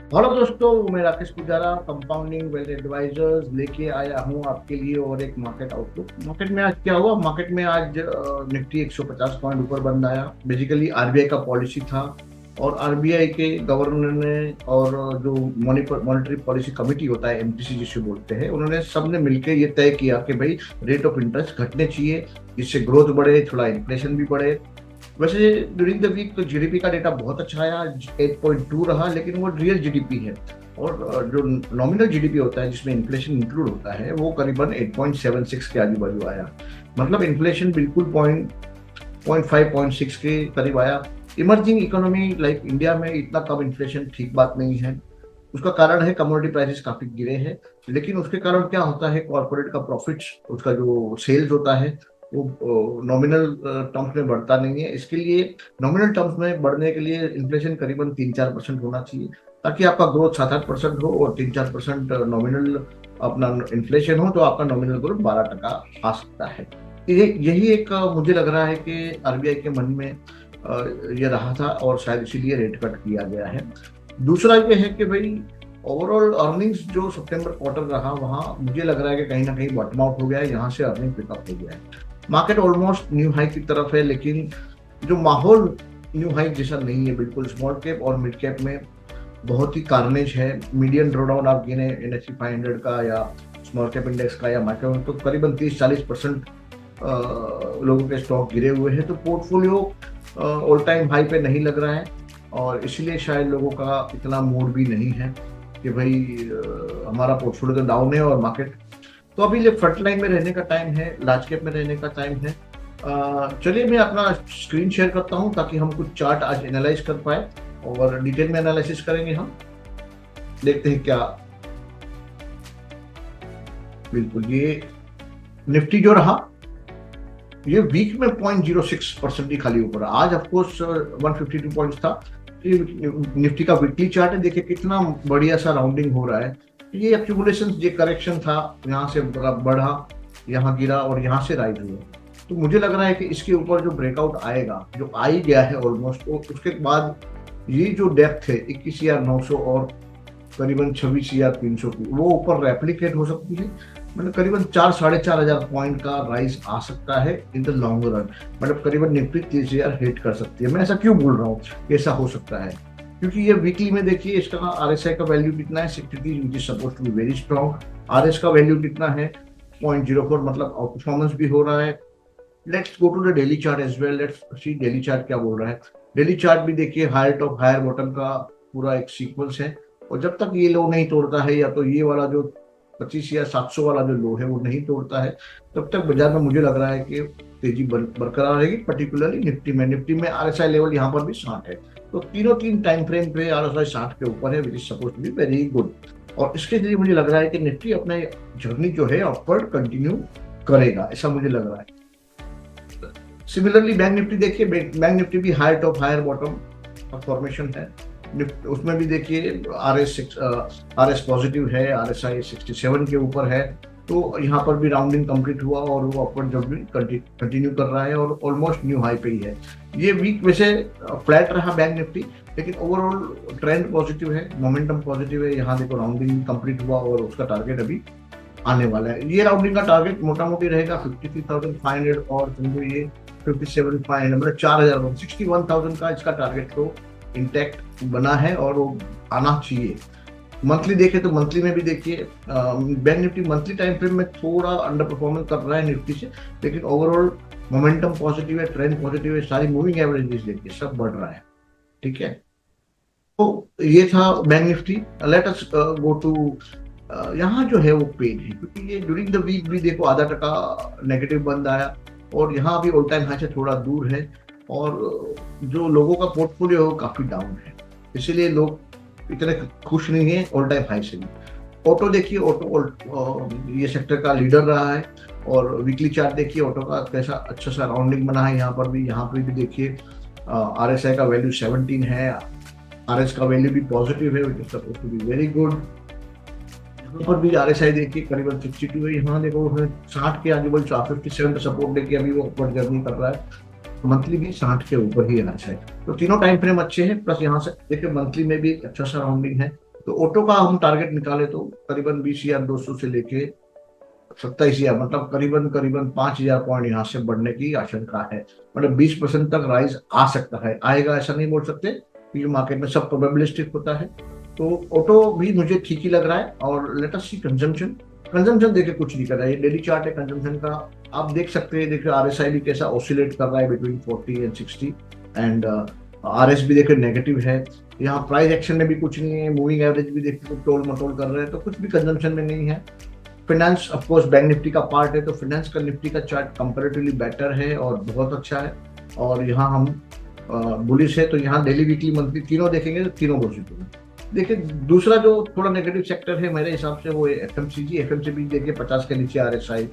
Hello दोस्तों, मैं Rakesh Pujara compounding wealth advisors लेके आया हूँ आपके लिए और एक मार्केट आउटलुक। मार्केट में आज क्या हुआ? मार्केट में आज निफ्टी 150 पॉइंट ऊपर बंद आया। बेसिकली आरबीआई का पॉलिसी था और आरबीआई के गवर्नर ने और जो मॉनेटरी पॉलिसी कमेटी होता है, एमपीसी जिसे बोलते हैं, उन्होंने सबने मिलकर ये तय किया कि भाई रेट ऑफ इंटरेस्ट घटने चाहिए, जिससे ग्रोथ बढ़े, थोड़ा इन्फ्लेशन भी बढ़े। वैसे ड्यूरिंग द वीक तो जीडीपी का डेटा बहुत अच्छा आया, 8.2 रहा, लेकिन वो रियल जीडीपी है। और जो नॉमिनल जीडीपी होता है जिसमें इन्फ्लेशन इंक्लूड होता है, वो करीबन 8.76 के आजू बाजू आया। मतलब इन्फ्लेशन बिल्कुल पॉइंट फाइव पॉइंट सिक्स के करीब आया। इमर्जिंग इकोनॉमी लाइक इंडिया में इतना कम इन्फ्लेशन ठीक बात नहीं है। उसका कारण है कमोडिटी प्राइसेस काफी गिरे हैं। लेकिन उसके कारण क्या होता है, कॉर्पोरेट का प्रॉफिट्स, उसका जो सेल्स होता है वो नॉमिनल टर्म्स में बढ़ता नहीं है। इसके लिए नॉमिनल टर्म्स में बढ़ने के लिए इन्फ्लेशन करीबन 3-4% होना चाहिए, ताकि आपका ग्रोथ 7-8% हो और 3-4% नॉमिनल अपना इन्फ्लेशन हो, तो आपका नॉमिनल ग्रोथ 12% आ सकता है। ये यही एक मुझे लग रहा है कि आरबीआई के मन में ये रहा था और शायद इसीलिए रेट कट किया गया है। दूसरा ये है कि भाई ओवरऑल अर्निंग्स जो सितंबर क्वार्टर रहा, वहाँ मुझे लग रहा है कि कहीं ना कहीं बॉटम आउट हो गया है, यहाँ से अर्निंग पिकअप हो गया है। मार्केट ऑलमोस्ट न्यू हाई की तरफ है, लेकिन जो माहौल न्यू हाई जैसा नहीं है। बिल्कुल स्मॉल कैप और मिड कैप में बहुत ही कार्नेज है। मीडियन ड्रॉडाउन आप गिने NSE 500 का या स्मॉल कैप इंडेक्स का या माइक्रो, तो करीबन 30-40% लोगों के स्टॉक गिरे हुए हैं। तो पोर्टफोलियो ऑल टाइम हाई पे नहीं लग रहा है और इसलिए शायद लोगों का इतना मूड भी नहीं है कि भाई हमारा पोर्टफोलियो तो डाउन है और मार्केट। तो अभी ये फ्रंट लाइन में रहने का टाइम है, लार्ज कैप में रहने का टाइम है। चलिए मैं अपना स्क्रीन शेयर करता हूं ताकि हम कुछ चार्ट आज एनालाइज कर पाए और डिटेल में एनालिसिस करेंगे हम। देखते हैं क्या। बिल्कुल, ये निफ्टी जो रहा, ये वीक में 0.06% ही खाली ऊपर है। आज ऑफकोर्स 152 पॉइंट्स था। ये निफ्टी का वीकली चार्ट है, देखिए कितना बढ़िया सा राउंडिंग हो रहा है। ये एक्यूमुलेशन, ये करेक्शन था, यहाँ से बढ़ा, यहाँ गिरा और यहाँ से राइज हुआ। तो मुझे लग रहा है कि इसके ऊपर जो ब्रेकआउट आएगा, जो आ ही गया है ऑलमोस्ट, उसके बाद ये जो डेप्थ है 21,900 और करीबन 26,300 की, वो ऊपर रेप्लिकेट हो सकती है। मतलब करीबन 4-4.5 हजार पॉइंट का राइज आ सकता है इन द लॉन्ग रन। मतलब करीबन निफ्टी 30,000 हिट कर सकती है। मैं ऐसा क्यों बोल रहा हूँ ऐसा हो सकता है, क्योंकि ये वीकली में देखिए इसका आरएसआई का वैल्यू कितना है, 63, which is suppose to be very strong. RS का वैल्यू कितना है, 0.04, मतलब आउट परफॉर्मेंस भी हो रहा है। Let's go to the daily chart as well, let's see daily chart क्या बोल रहा है। डेली चार्ट भी देखिए हायर टॉप हायर बॉटम का पूरा एक सीक्वेंस है, और जब तक ये लो नहीं तोड़ता है, या तो ये वाला जो 25 या 700 वाला जो लो है वो नहीं तोड़ता है, तब तक बाजार में मुझे लग रहा है कि तेजी बरकरार रहेगी। पर्टिकुलरली निफ्टी में आरएसआई लेवल यहाँ पर भी 60 है। तो तीन टाइम फ्रेम पे आरएसआई 60 के ऊपर है, which is suppose to be very good. और इसके लिए मुझे लग रहा है कि निफ्टी अपना जर्नी जो है अपवर्ड कंटिन्यू करेगा, ऐसा मुझे लग रहा है। सिमिलरली बैंक निफ्टी देखिए, बैंक निफ्टी भी हायर टॉप हायर बॉटम का फॉर्मेशन है। उसमें भी देखिए आरएस पॉजिटिव है, आरएसआई 67 के ऊपर है। तो यहाँ पर भी राउंडिंग कंप्लीट हुआ और वो अपवर्ड जर्नी कंटिन्यू कर रहा है और ऑलमोस्ट न्यू हाई पे ही है। ये वीक वैसे फ्लैट रहा बैंक निफ्टी, लेकिन ओवरऑल ट्रेंड पॉजिटिव है, मोमेंटम पॉजिटिव है। यहाँ देखो राउंडिंग कंप्लीट हुआ और उसका टारगेट अभी आने वाला है। ये राउंडिंग का टारगेट मोटा मोटी रहेगा 53,500 और समझो ये 57,500, मतलब 4,000, 61,000 का इसका टारगेट तो इंटैक्ट बना है और वो आना चाहिए। मंथली देखे तो मंथली में भी देखिए bank Nifty monthly time frame में थोड़ा अंडर परफॉर्मेंस कर रहा है निफ्टी से, लेकिन ओवरऑल मोमेंटम पॉजिटिव है, ट्रेंड पॉजिटिव है, सारी मूविंग एवरेजेस देखिए सब बढ़ रहा है। ठीक है, तो ये था bank Nifty. Let us go to यहाँ जो है वो पेन है, क्योंकि ये ड्यूरिंग द वीक भी देखो आधा टका नेगेटिव बंद आया और यहाँ भी ऑल टाइम हाई से थोड़ा दूर है, और जो लोगों का पोर्टफोलियो है वो काफी डाउन है, इसीलिए लोग इतने खुश नहीं है ऑल टाइम हाई से भी। ऑटो देखिए, ऑटो ये सेक्टर का लीडर रहा है, और वीकली चार्ट देखिए ऑटो का कैसा अच्छा सा राउंडिंग बना है। यहाँ पर भी देखिए आरएसआई का वैल्यू 17 है, आरएस का वैल्यू भी पॉजिटिव है, which is suppose to be very good. यहाँ पर भी आरएसआई देखिए करीबन 62 है। यहाँ देखो 60 के आजू बाजू 57 पे सपोर्ट लेके अभी वो ऊपर जर्नी कर रहा है। मंथली भी 60 के ऊपर ही रहना चाहिए। तो तीनों टाइम फ्रेम अच्छे हैं, प्लस यहाँ से देखिए मंथली में भी अच्छा सा राउंडिंग है। तो ऑटो का हम टारगेट निकाले तो करीबन 20,200 से लेके 27,000, मतलब करीबन करीबन 5,000 पॉइंट यहाँ से बढ़ने की आशंका है। मतलब 20% तक राइज आ सकता है, आएगा ऐसा नहीं बोल सकते क्योंकि मार्केट में सब प्रोबेबिलिस्टिक होता है। तो ऑटो भी मुझे ठीक ही लग रहा है। और लेट अस सी कंजम्पशन। कंजम्पशन देखिए कुछ नहीं कर रहा है, ये डेली चार्ट है कंजम्पशन का, आप देख सकते हैं। देखिए आरएसआई भी कैसा ऑसिलेट कर रहा है बिटवीन 40 एंड 60, एंड आरएस भी देखिए नेगेटिव है। यहाँ प्राइस एक्शन में भी कुछ नहीं है, मूविंग एवरेज भी देखिए टोल मटोल कर रहे हैं, तो कुछ भी कंजम्पशन में नहीं है। Finance of course bank Nifty का पार्ट है, तो फाइनेंस का निफ्टी का चार्ट कंपैरेटिवली बेटर है और बहुत अच्छा है। और यहाँ हम बुलिश है, तो यहाँ डेली वीकली मंथली तीनों देखेंगे तो तीनों पॉजिटिव है। देखिए दूसरा जो थोड़ा नेगेटिव सेक्टर है मेरे हिसाब से वो है एफएमसीजी। एफएमसीजी देखिए 50 के नीचे आरएसआई,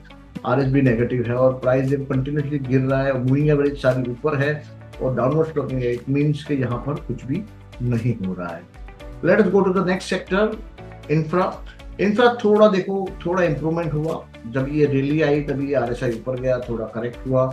आरएस भी नेगेटिव है और प्राइस जब कंटिन्यूसली गिर रहा है, मूविंग एवरेज सारी ऊपर है और डाउनवर्ड स्लोपिंग है, इट मींस कि यहाँ पर कुछ भी नहीं हो रहा है। Let us go to the next sector, infra. Infra थोड़ा देखो थोड़ा इंप्रूवमेंट हुआ, जब ये रैली आई तभी आरएसआई ऊपर गया, थोड़ा करेक्ट हुआ,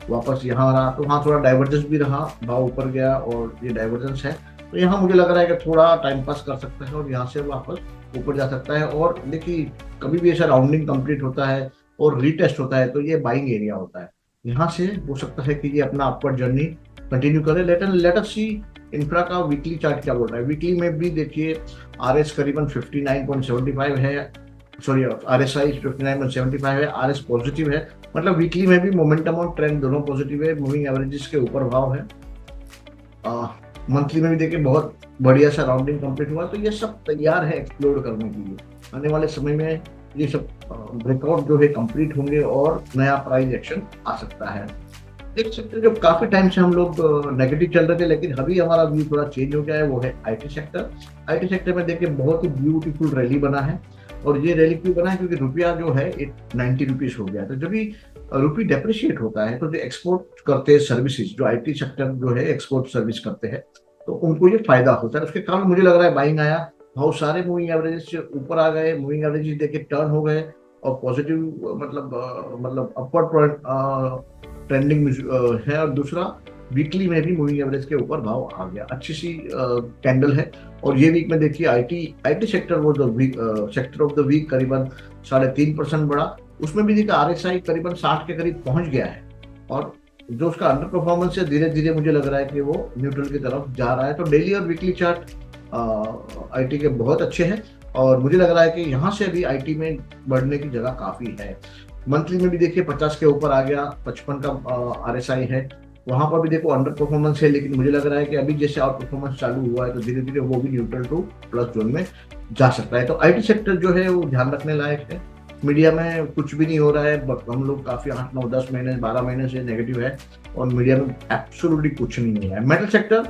वापस यहाँ रहा, तो वहाँ थोड़ा डाइवर्जेंस भी रहा, भाव ऊपर गया और ये डाइवर्जेंस है। तो यहाँ मुझे लग रहा है कि थोड़ा टाइम पास कर सकता है और यहाँ से वापस ऊपर जा सकता है। और देखिए कभी भी ऐसा राउंडिंग कंप्लीट होता है और रीटेस्ट होता है तो ये बाइंग एरिया होता है, यहाँ से हो सकता है कि ये अपना अपवर्ड जर्नी कंटिन्यू करे। लेट अस सी इंफ्रा का वीकली चार्ट क्या बोल रहा है। वीकली में भी देखिए आरएस करीबन 59.75 है, सॉरी आरएसआई 59.75 है, आरएस पॉजिटिव है, मतलब वीकली में भी मोमेंटम और ट्रेंड दोनों पॉजिटिव है, मूविंग एवरेजेस के ऊपर भाव है। मंथली में भी देखिए बहुत बढ़िया सा राउंडिंग कंप्लीट हुआ, तो ये सब तैयार है एक्सप्लोर करने के लिए। आने वाले समय में ये सब ब्रेकआउट जो है कंप्लीट होंगे और नया प्राइस एक्शन आ सकता है। देख सकते हैं जो काफी टाइम से हम लोग नेगेटिव चल रहे थे, लेकिन अभी हमारा व्यू थोड़ा चेंज हो गया है, वो है आईटी सेक्टर। आईटी सेक्टर में देखिए बहुत ही ब्यूटीफुल रैली बना है और ये रैली क्यों बना है, क्योंकि रुपया जो है 90 रुपीज हो गया। तो जब भी रुपी डेप्रिशिएट होता है तो जो एक्सपोर्ट करते हैं सर्विसेज, जो आईटी सेक्टर जो है एक्सपोर्ट सर्विस करते हैं, तो उनको ये फायदा होता है। उसके कारण मुझे लग रहा है बाइंग आया, बहुत सारे मूविंग एवरेजेस से ऊपर आ गए, मूविंग एवरेजेस देखिए टर्न हो गए और पॉजिटिव मतलब अपवर्ड ट्रेंडिंग है। और दूसरा वीकली में भी मूविंग एवरेज के ऊपर भाव आ गया, अच्छी सी कैंडल है। और ये वीक में देखिए आईटी सेक्टर वो जो सेक्टर ऑफ द वीक करीबन 3.5% बढ़ा, उसमें भी देखिए आरएसआई करीबन 60 के करीब पहुंच गया है और जो उसका अंडर परफॉर्मेंस है धीरे धीरे मुझे लग रहा है कि वो न्यूट्रल की तरफ जा रहा है। तो डेली और वीकली चार्ट आईटी के बहुत अच्छे हैं और मुझे लग रहा है कि यहाँ से भी आईटी में बढ़ने की जगह काफी है। मंथली में भी देखिए 50 के ऊपर आ गया, 55 का आरएसआई है, वहां पर भी देखो अंडर परफॉर्मेंस है, लेकिन मुझे लग रहा है कि अभी जैसे आउट परफॉर्मेंस चालू हुआ है तो धीरे धीरे वो भी न्यूट्रल टू प्लस जोन में जा सकता है। तो आईटी सेक्टर जो है वो ध्यान रखने लायक है। मीडिया में कुछ भी नहीं हो रहा है, हम लोग काफी 8, 9, 10 महीने 12 महीने से नेगेटिव है और मीडिया में एब्सोल्युटली कुछ नहीं हो रहा है। Metal sector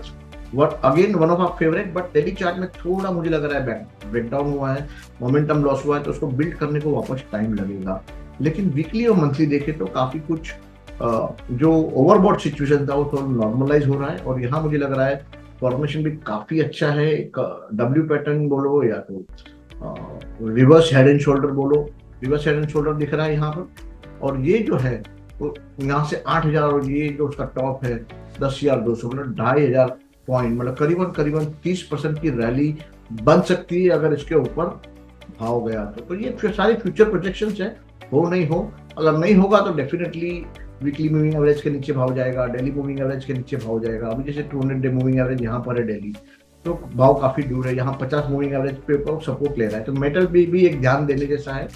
again one of our favourite, but daily chart में थोड़ा मुझे लग रहा है ब्रेकडाउन हुआ है, मोमेंटम लॉस हुआ है, तो उसको बिल्ड करने को वापस टाइम लगेगा। लेकिन वीकली और मंथली देखे तो काफी कुछ जो ओवरबॉट सिचुएशन था वो थोड़ा नॉर्मलाइज हो रहा है और यहाँ मुझे लग रहा है फॉर्मेशन भी काफी अच्छा है। एक डब्ल्यू पैटर्न बोलो या तो रिवर्स हेड एंड शोल्डर बोलो, रिवर्स हेड एंड शोल्डर दिख रहा है यहाँ पर। और ये जो है तो यहाँ से 8,000 और ये जो उसका टॉप है 10,200, मतलब 2,500 पॉइंट, मतलब करीबन करीबन 30% की रैली बन सकती है अगर इसके ऊपर भाव गया तो ये सारी फ्यूचर प्रोजेक्शंस है, हो नहीं हो। अगर नहीं होगा तो डेफिनेटली वीकली मूविंग एवरेज के नीचे भाव जाएगा, डेली मूविंग एवरेज के नीचे भाव जाएगा। अभी जैसे 200 डे मूविंग एवरेज यहाँ पर है डेली, तो भाव काफी दूर है, यहाँ 50 मूविंग एवरेज पे सपोर्ट ले रहा है। तो मेटल भी एक ध्यान देने जैसा है।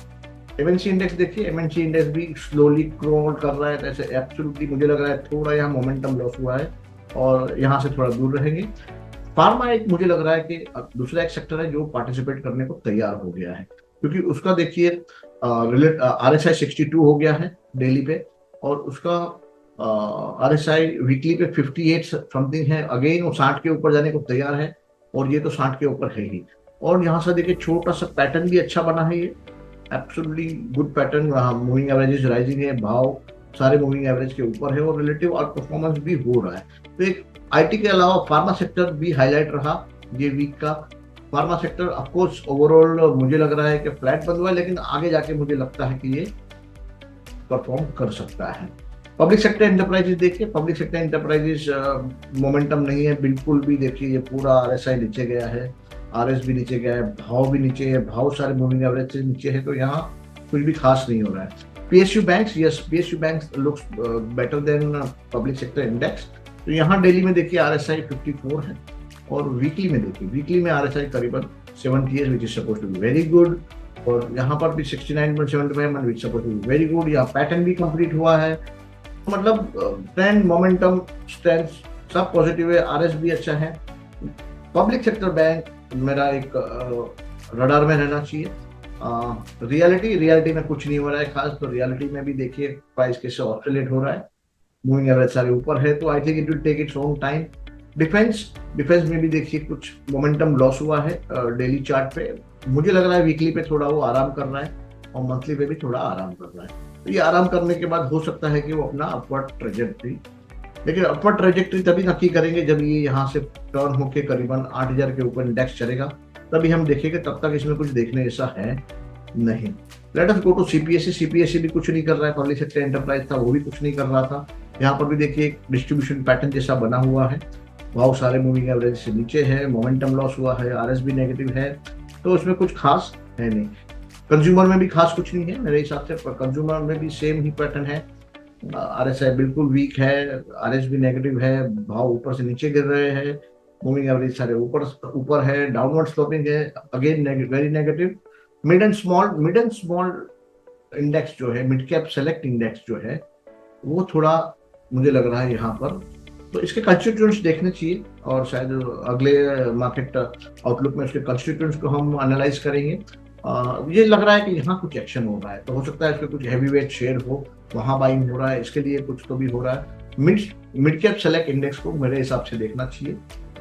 एमएनसी इंडेक्स देखिए, एमएनसी इंडेक्स भी स्लोली क्रॉल कर रहा है, ऐसे एब्सोल्युटली मुझे लग रहा है थोड़ा यहाँ मोमेंटम लॉस हुआ है और यहाँ से थोड़ा दूर रहेंगे। फार्मा एक मुझे लग रहा है कि दूसरा एक सेक्टर है जो पार्टिसिपेट करने को तैयार हो गया है, क्योंकि उसका देखिए आरएसआई 62 हो गया है डेली पे और उसका आरएसआई वीकली पे 58 समथिंग है। अगेन वो 60 के ऊपर जाने को तैयार है और ये तो 60 के ऊपर है ही। और यहाँ से देखिए छोटा सा पैटर्न भी अच्छा बना है, ये absolutely good pattern. Moving averages rising है, भाव सारे मूविंग एवरेज के ऊपर है और रिलेटिव आउट परफॉर्मेंस भी हो रहा है। तो एक आईटी के अलावा फार्मा सेक्टर भी हाईलाइट रहा ये वीक का। फार्मा सेक्टर ऑफकोर्स ओवरऑल मुझे लग रहा है कि फ्लैट बंद हुआ है, लेकिन आगे जाके मुझे लगता है कि ये परफॉर्म कर सकता है। पब्लिक सेक्टर एंटरप्राइजेस देखिए, पब्लिक सेक्टर एंटरप्राइजेस मोमेंटम नहीं है बिल्कुल भी। देखिए ये पूरा आरएसआई नीचे गया है आरएस भी नीचे गया है, भाव भी नीचे है, भाव सारे मूविंग एवरेज से नीचे है, तो यहाँ कुछ भी खास नहीं हो रहा है। PSU banks, yes PSU banks looks better than public sector index. तो यहाँ डेली में देखिए आरएसआई 54 है, और वीकली में देखिए, वीकली में आरएसआई करीबन 70 है, which is suppose to be very good. और यहाँ पर भी 69.75 which suppose to be very good. यहाँ पैटर्न भी कंप्लीट हुआ है, मतलब ट्रेंड, मोमेंटम, स्ट्रेंथ सब पॉजिटिव है। आरएस भी अच्छा है। पब्लिक सेक्टर बैंक मेरा एक रडार में रहना चाहिए। रियलिटी में कुछ नहीं हो रहा है खास, तो रियलिटी में भी देखिए प्राइस कैसे ऑस्सिलेट हो रहा है, मूविंग एवरेज सारे ऊपर है, तो I think it will take its own time. Defence में भी देखिए कुछ मोमेंटम लॉस हुआ है डेली चार्ट पे। मुझे लग रहा है वीकली पे थोड़ा वो आराम कर रहा है, और मंथली पे भी थोड़ा आराम कर रहा है। तो ये आराम करने के बाद हो सकता है कि वो अपना अपवर्ड ट्रेजेक्ट्री, लेकिन अपवर्ड ट्रेजेक्ट्री तभी नक्की करेंगे जब ये यहाँ से टर्न होके करीबन 8000 के ऊपर इंडेक्स चलेगा, तभी हम देखेंगे। तब तक इसमें कुछ देखने जैसा है नहीं। Let us go to CPSC. CPSC भी कुछ नहीं कर रहा है, पब्लिक सेक्टर एंटरप्राइज था वो भी कुछ नहीं कर रहा था। यहाँ पर भी देखिए एक डिस्ट्रीब्यूशन पैटर्न जैसा बना हुआ है, भाव सारे मूविंग एवरेज से नीचे है, मोमेंटम लॉस हुआ है, आरएस भी नेगेटिव है, तो उसमें कुछ खास है नहीं। कंज्यूमर में भी खास कुछ नहीं है मेरे हिसाब से, पर कंज्यूमर में भी सेम ही पैटर्न है। आरएसआई बिल्कुल वीक है, आरएस भी नेगेटिव है, भाव ऊपर से नीचे गिर रहे हैं, मूविंग एवरेज सारे ऊपर है, डाउनवर्ड स्लोपिंग है, again very negative. Mid and small index जो है, मिड कैप सेलेक्ट इंडेक्स जो है, वो थोड़ा मुझे लग रहा है यहाँ पर, तो इसके कंस्टिट्यूएंट्स देखने चाहिए, और शायद अगले मार्केट आउटलुक में उसके कंस्टिट्यूएंट्स को हम एनालाइज करेंगे। ये लग रहा है कि यहाँ कुछ एक्शन हो रहा है, तो हो सकता है इसके कुछ हैवी वेट शेयर हो, वहां बाइंग हो रहा है, इसके लिए कुछ तो भी हो रहा है। मिड कैप सेलेक्ट इंडेक्स को मेरे हिसाब से देखना चाहिए,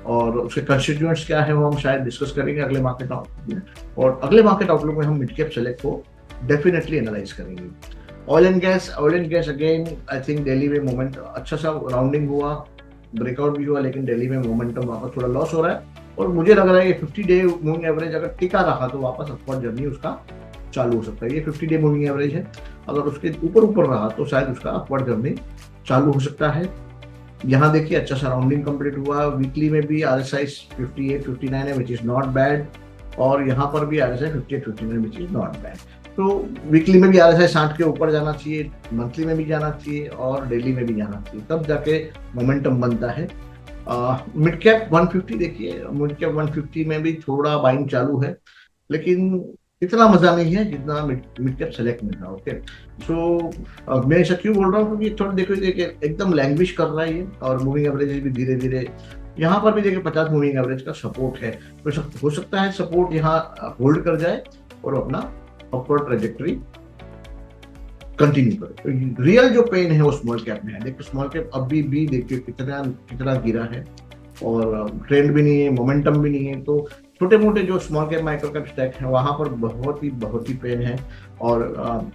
और उसके कंस्टिट्यूएंट्स क्या है वो हम शायद डिस्कस करेंगे अगले मार्केट आउटलुक में, और अगले मार्केट आउटलुक में हम मिड कैप सेलेक्ट को डेफिनेटली एनालाइज करेंगे। Oil and gas again I think Delhi में मोमेंट अच्छा सा राउंडिंग हुआ, ब्रेकआउट भी हुआ, लेकिन दिल्ली में मोमेंटम वापस थोड़ा लॉस हो रहा है, और मुझे लग रहा है कि 50 डे मूविंग एवरेज अगर टिका रहा तो वापस अपवर्ड जर्नी उसका चालू हो सकता है। ये 50 डे मूविंग एवरेज है, अगर उसके ऊपर रहा तो शायद उसका अपवर्ड जर्नी चालू हो सकता है। यहाँ देखिए अच्छा सा राउंडिंग कंप्लीट हुआ, वीकली में भी आरएसआई 58-59 है विच इज नॉट बैड, और यहाँ पर भी RSI 58-59 which is not bad. तो वीकली में भी आरएसआई 60 के ऊपर जाना चाहिए, मंथली में भी जाना चाहिए, और डेली में भी जाना चाहिए, तब जाके मोमेंटम बनता है। मिड कैप 150 देखिए, मिड कैप 150 में भी थोड़ा बाइंग चालू है, लेकिन इतना मजा नहीं है जितना मिड कैप सेलेक्ट में था। ओके, सो मैं ऐसा क्यों बोल रहा हूँ, क्योंकि थोड़ा देखो एकदम लैंग्विश कर रहा है ये, और मूविंग एवरेज भी धीरे धीरे, यहाँ पर भी देखिए 50 मूविंग एवरेज का सपोर्ट है, तो हो सकता है सपोर्ट यहाँ होल्ड कर जाए और अपना अपवर्ड ट्रेजेक्टरी कंटिन्यू करे। रियल जो पेन है वो स्मॉल कैप में है। देखिए स्मॉल कैप अभी भी देखिए कितना गिरा है, और ट्रेंड भी नहीं है, मोमेंटम भी नहीं है, तो छोटे मोटे जो small cap micro cap stack है वहां पर बहुत ही पेन है, और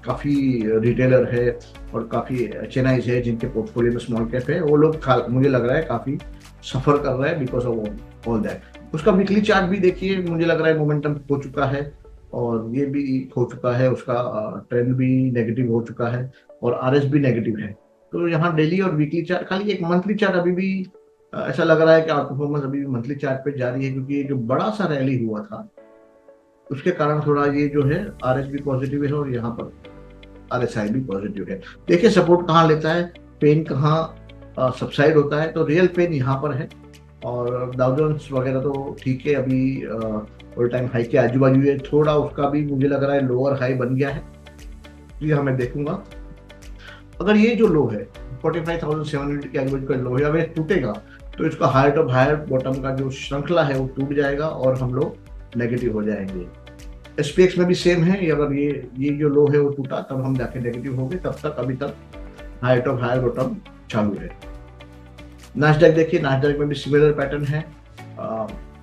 काफी रिटेलर है और काफी एचएनआईज है जिनके पोर्टफोलियो में स्मॉल कैप है, वो लोग मुझे लग रहा है काफी सफर कर रहे हैं बिकॉज ऑफ ऑल दैट। उसका वीकली चार्ट भी देखिए, मुझे लग रहा है मोमेंटम हो चुका है, और ये भी हो चुका है, उसका ट्रेंड भी नेगेटिव हो चुका है, और आरएस भी नेगेटिव है। तो यहाँ डेली और वीकली चार्ट, खाली एक मंथली चार्ट अभी भी ऐसा लग रहा है कि आउट परफॉर्मेंस अभी भी मंथली चार्ट पे जारी है, क्योंकि ये जो बड़ा सा रैली हुआ था उसके कारण थोड़ा ये जो है आरएस भी पॉजिटिव है, और यहाँ पर आरएसआई भी पॉजिटिव है। देखिए सपोर्ट कहाँ लेता है, पेन कहाँ सबसाइड होता है, तो रियल पेन यहाँ पर है, और डाउ जोन्स वगैरह तो ठीक है, अभी ऑल टाइम हाई के आजू बाजू है, थोड़ा उसका भी मुझे लग रहा है लोअर हाई बन गया है। ये हमें देखूंगा, अगर ये जो लो है 45,700 के आजू बाजू का लो है, अगर टूटेगा तो इसका हायर टॉप हायर बॉटम का जो श्रृंखला है वो टूट जाएगा, और हम लोग नेगेटिव हो जाएंगे। एसपीएक्स में भी सेम है, अगर ये जो लो है वो टूटा तब हम जाके नेगेटिव हो गए, तब तक अभी तक हायर टॉप हायर बॉटम चालू है। नास्डैक देखिए, नास्डैक में भी सिमिलर पैटर्न है।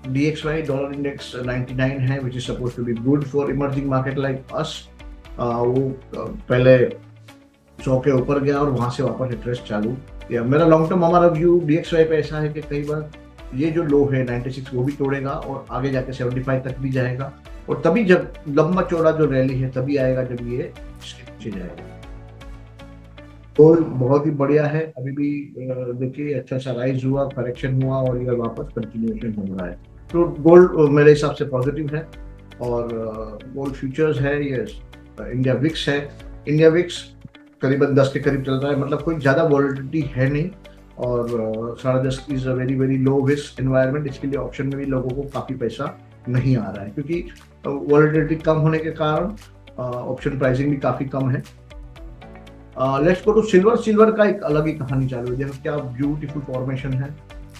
DXY डॉलर इंडेक्स 99 है which is suppose to be good for emerging market like us. वो पहले 100 के ऊपर गया और वहां से वापस इंटरेस्ट चालू। या मेरा लॉन्ग टर्म हमारा व्यू DXY पे ऐसा है कि कई बार ये जो लो है 96 वो भी तोड़ेगा, और आगे जाके 75 तक भी जाएगा, और तभी जब लंबा चौड़ा जो रैली है तभी आएगा जब ये इसके पीछे जाएगा। तो बहुत ही बढ़िया है, अभी भी देखिए अच्छा सा राइज हुआ, करेक्शन हुआ, और ये वापस कंटिन्यूएशन हो रहा है। तो गोल्ड मेरे हिसाब से पॉजिटिव है। और गोल्ड फ्यूचर्स है ये, इंडिया विक्स है। इंडिया विक्स करीबन 10 के करीब चल रहा है, मतलब कोई ज़्यादा वॉलिडिटी है नहीं। और 10.5 is a very very low risk environment, इसके लिए ऑप्शन में भी लोगों को काफ़ी पैसा नहीं आ रहा है, क्योंकि वॉलिडिटी कम होने के कारण ऑप्शन प्राइसिंग भी काफ़ी कम है। Let's go to silver. Silver का एक अलग ही कहानी चालू है, देखो क्या ब्यूटीफुल फॉर्मेशन है।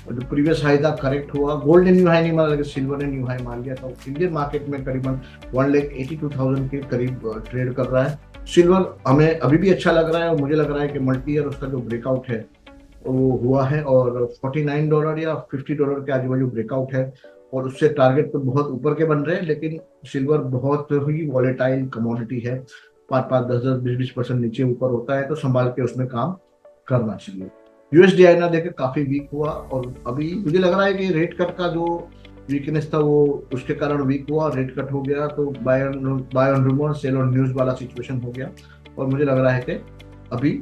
और जो प्रीवियस हाई था करेक्ट हुआ, गोल्ड ने न्यू हाई नहीं मारा लेकिन सिल्वर ने न्यू हाई मान लिया। तो इंडियन मार्केट में करीबन 1,82,000 के करीब ट्रेड कर रहा है सिल्वर। हमें अभी भी अच्छा लग रहा है और मुझे लग रहा है कि मल्टी ईयर उसका जो ब्रेकआउट है वो हुआ है, और $49 या $50 के आजू बाजू ब्रेकआउट है। और उससे टारगेट तो बहुत ऊपर के बन रहे हैं, लेकिन सिल्वर बहुत ही वॉलेटाइल कमोडिटी है। 5-5, 10-10, 20-20% नीचे ऊपर होता है, तो संभाल के उसमें काम करना चाहिए। यूएसडी आईना देखे काफी वीक हुआ, और अभी मुझे लग रहा है कि रेट कट का जो वीकनेस था वो उसके कारण वीक हुआ, रेट कट हो गया तो buy on rumour sell on news वाला सिचुएशन हो गया। और मुझे लग रहा है कि अभी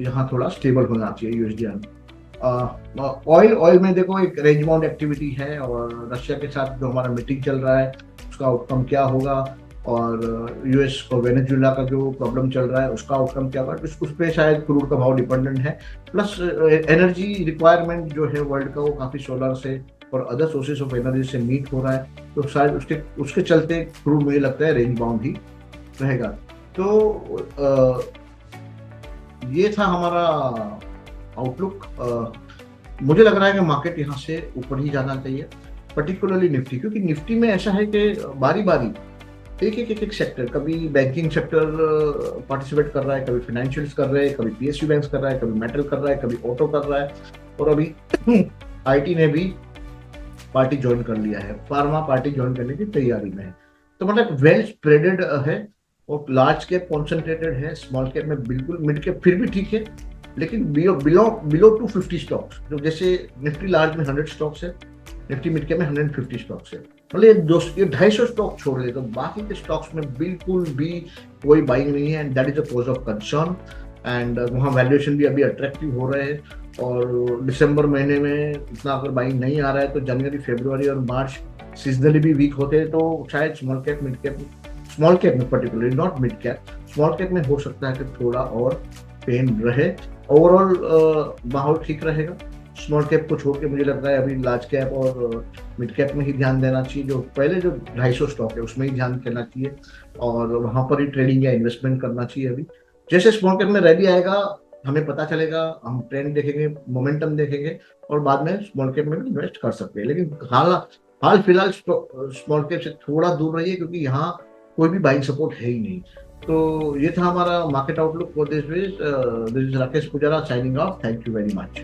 यहाँ थोड़ा स्टेबल होना चाहिए यूएसडी आईना। ऑयल ऑयल में देखो एक रेंज बाउंड एक्टिविटी है, और रशिया के साथ जो हमारा मीटिंग चल रहा है उसका आउटकम क्या होगा, और यूएस और वेनेजुएला का जो प्रॉब्लम चल रहा है उसका आउटकम क्या होगा, उस पर शायद क्रूड का भाव डिपेंडेंट है। प्लस एनर्जी रिक्वायरमेंट जो है वर्ल्ड का वो काफी सोलर से और अदर सोर्सेस ऑफ एनर्जी से मीट हो रहा है, तो शायद उसके उसके चलते क्रूड मुझे लगता है रेंज बाउंड ही रहेगा। तो ये था हमारा आउटलुक। मुझे लग रहा है कि मार्केट यहाँ से ऊपर ही जाना चाहिए, पर्टिकुलरली निफ्टी, क्योंकि निफ्टी में ऐसा है कि बारी बारी एक सेक्टर, कभी बैंकिंग सेक्टर पार्टिसिपेट कर रहा है, कभी फाइनेंशियल्स कर रहे हैं, कभी पीएसयू बैंक कर रहा है, कभी मेटल कर रहा है, कभी ऑटो कर रहा है, और अभी आईटी ने भी पार्टी ज्वाइन कर लिया है, फार्मा पार्टी ज्वाइन करने की तैयारी में है। तो मतलब वेल स्प्रेडेड है, और लार्ज कैप कॉन्सेंट्रेटेड है, स्मॉल कैप में बिल्कुल, मिड कैप फिर भी ठीक है, लेकिन बिलो बिलो बिलो 250 स्टॉक्स, जो जैसे निफ्टी लार्ज में 100 स्टॉक्स है, निफ्टी मिड कैप में 150 स्टॉक्स है, मतलब ये 250 स्टॉक छोड़ दे तो बाकी के स्टॉक्स में बिल्कुल भी कोई बाइंग नहीं है, and that is a cause of concern. And वहाँ वैल्यूएशन भी अभी अट्रैक्टिव हो रहे हैं, और दिसंबर महीने में इतना अगर बाइंग नहीं आ रहा है तो जनवरी, फरवरी और मार्च सीजनली भी वीक होते हैं, तो शायद small cap mid cap, small cap में particularly, not mid cap, small cap में हो सकता है कि थोड़ा और पेन रहे। ओवरऑल माहौल ठीक रहेगा। स्मॉल कैप को छोड़ के मुझे लगता है अभी लार्ज कैप और मिड कैप में ही ध्यान देना चाहिए, जो पहले जो 250 स्टॉक है उसमें ही ध्यान देना चाहिए, और वहां पर ही ट्रेडिंग या इन्वेस्टमेंट करना चाहिए। अभी जैसे स्मॉल कैप में रैली आएगा हमें पता चलेगा, हम ट्रेंड देखेंगे, मोमेंटम देखेंगे, और बाद में स्मॉल कैप में भी इन्वेस्ट कर सकते हैं। लेकिन हाल फिलहाल स्मॉल कैप से थोड़ा दूर रहिए, क्योंकि यहाँ कोई भी बाइंग सपोर्ट है ही नहीं। तो ये था हमारा market outlook for this week. This is Rakesh Pujara signing off. Thank you very much.